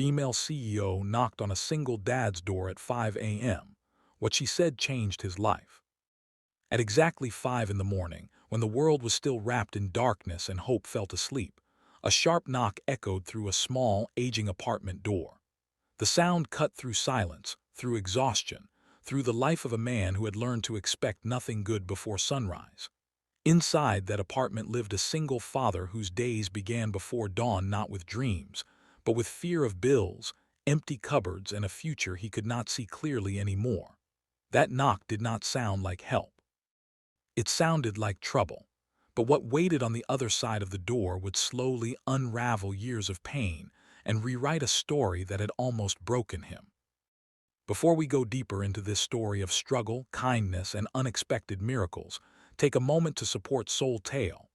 female CEO knocked on a single dad's door at 5 a.m. What she said changed his life. At exactly 5 in the morning, when the world was still wrapped in darkness and hope fell asleep, a sharp knock echoed through a small, aging apartment door. The sound cut through silence, through exhaustion, through the life of a man who had learned to expect nothing good before sunrise. Inside that apartment lived a single father whose days began before dawn not with dreams, but with fear of bills, empty cupboards, and a future he could not see clearly anymore. That knock did not sound like help. It sounded like trouble. But what waited on the other side of the door would slowly unravel years of pain and rewrite a story that had almost broken him. Before we go deeper into this story of struggle, kindness, and unexpected miracles, take a moment to support Soul Tale.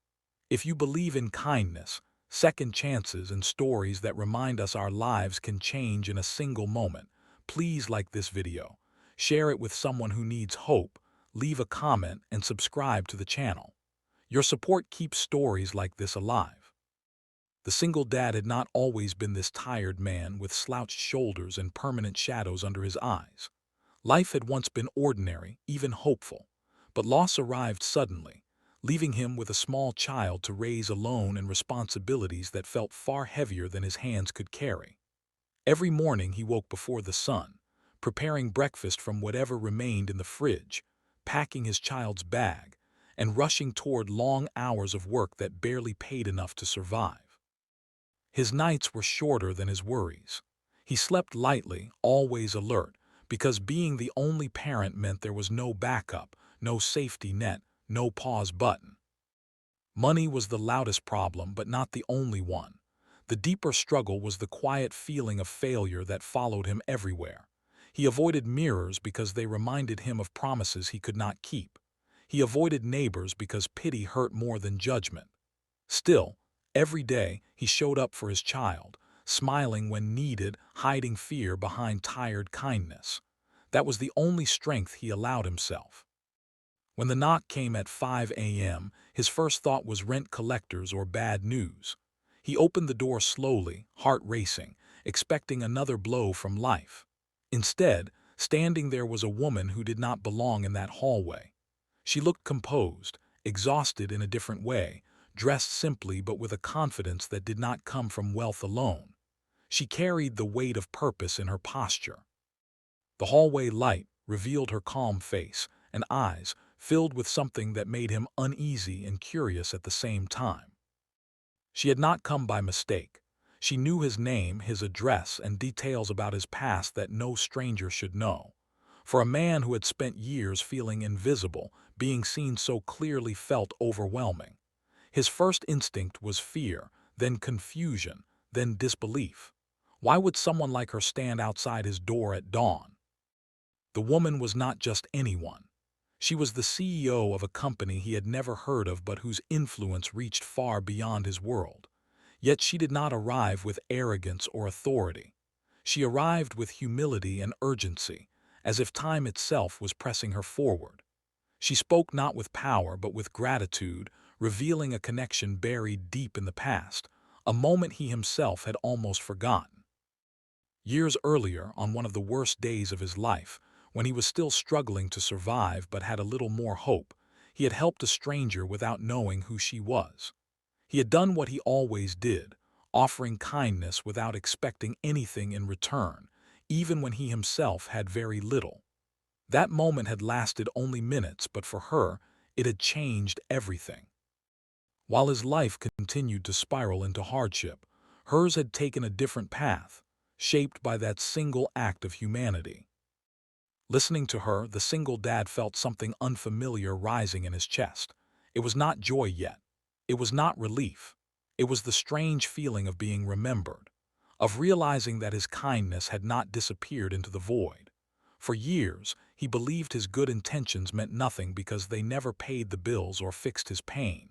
If you believe in kindness, second chances, and stories that remind us our lives can change in a single moment, please like this video, share it with someone who needs hope, leave a comment, and subscribe to the channel. Your support keeps stories like this alive. The single dad had not always been this tired man with slouched shoulders and permanent shadows under his eyes. Life had once been ordinary, even hopeful, but loss arrived suddenly, leaving him with a small child to raise alone and responsibilities that felt far heavier than his hands could carry. Every morning he woke before the sun, preparing breakfast from whatever remained in the fridge, packing his child's bag, and rushing toward long hours of work that barely paid enough to survive. His nights were shorter than his worries. He slept lightly, always alert, because being the only parent meant there was no backup, no safety net, no pause button. Money was the loudest problem, but not the only one. The deeper struggle was the quiet feeling of failure that followed him everywhere. He avoided mirrors because they reminded him of promises he could not keep. He avoided neighbors because pity hurt more than judgment. Still, every day he showed up for his child, smiling when needed, hiding fear behind tired kindness. That was the only strength he allowed himself. When the knock came at 5 a.m., his first thought was rent collectors or bad news. He opened the door slowly, heart racing, expecting another blow from life. Instead, standing there was a woman who did not belong in that hallway. She looked composed, exhausted in a different way, dressed simply but with a confidence that did not come from wealth alone. She carried the weight of purpose in her posture. The hallway light revealed her calm face and eyes filled with something that made him uneasy and curious at the same time. She had not come by mistake. She knew his name, his address, and details about his past that no stranger should know. For a man who had spent years feeling invisible, being seen so clearly felt overwhelming. His first instinct was fear, then confusion, then disbelief. Why would someone like her stand outside his door at dawn? The woman was not just anyone. She was the CEO of a company he had never heard of but whose influence reached far beyond his world. Yet she did not arrive with arrogance or authority. She arrived with humility and urgency, as if time itself was pressing her forward. She spoke not with power but with gratitude, revealing a connection buried deep in the past, a moment he himself had almost forgotten. Years earlier, on one of the worst days of his life, when he was still struggling to survive but had a little more hope, he had helped a stranger without knowing who she was. He had done what he always did, offering kindness without expecting anything in return, even when he himself had very little. That moment had lasted only minutes, but for her, it had changed everything. While his life continued to spiral into hardship, hers had taken a different path, shaped by that single act of humanity. Listening to her, the single dad felt something unfamiliar rising in his chest. It was not joy yet. It was not relief. It was the strange feeling of being remembered, of realizing that his kindness had not disappeared into the void. For years, he believed his good intentions meant nothing because they never paid the bills or fixed his pain.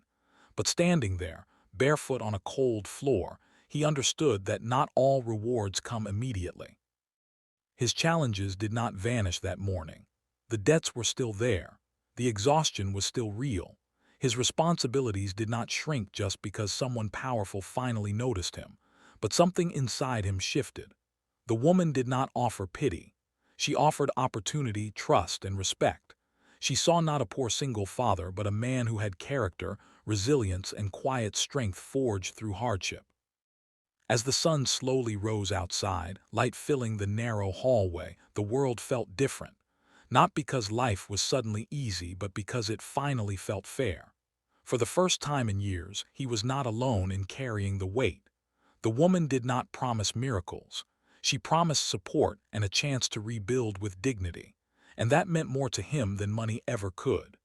But standing there, barefoot on a cold floor, he understood that not all rewards come immediately. His challenges did not vanish that morning. The debts were still there. The exhaustion was still real. His responsibilities did not shrink just because someone powerful finally noticed him, but something inside him shifted. The woman did not offer pity. She offered opportunity, trust, and respect. She saw not a poor single father, but a man who had character, resilience, and quiet strength forged through hardship. As the sun slowly rose outside, light filling the narrow hallway, the world felt different. Not because life was suddenly easy, but because it finally felt fair. For the first time in years, he was not alone in carrying the weight. The woman did not promise miracles. She promised support and a chance to rebuild with dignity. And that meant more to him than money ever could.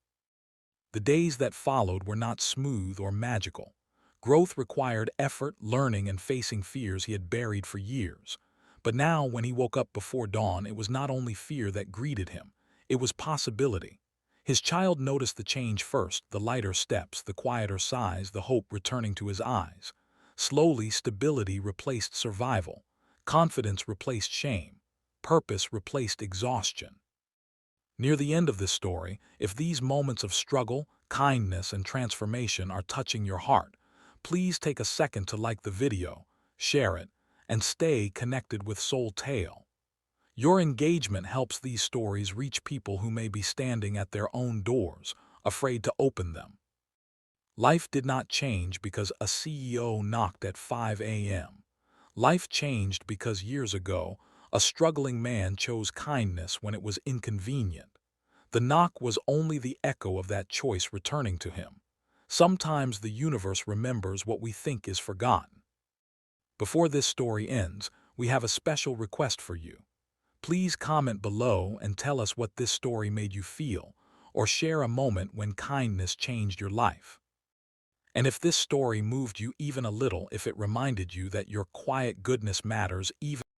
The days that followed were not smooth or magical. Growth required effort, learning, and facing fears he had buried for years. But now, when he woke up before dawn, it was not only fear that greeted him, it was possibility. His child noticed the change first, the lighter steps, the quieter sighs, the hope returning to his eyes. Slowly, stability replaced survival. Confidence replaced shame. Purpose replaced exhaustion. Near the end of this story, if these moments of struggle, kindness, and transformation are touching your heart, please take a second to like the video, share it, and stay connected with Soul Tale. Your engagement helps these stories reach people who may be standing at their own doors, afraid to open them. Life did not change because a CEO knocked at 5 a.m. Life changed because years ago, a struggling man chose kindness when it was inconvenient. The knock was only the echo of that choice returning to him. Sometimes the universe remembers what we think is forgotten. Before this story ends, we have a special request for you. Please comment below and tell us what this story made you feel, or share a moment when kindness changed your life. And if this story moved you even a little, if it reminded you that your quiet goodness matters even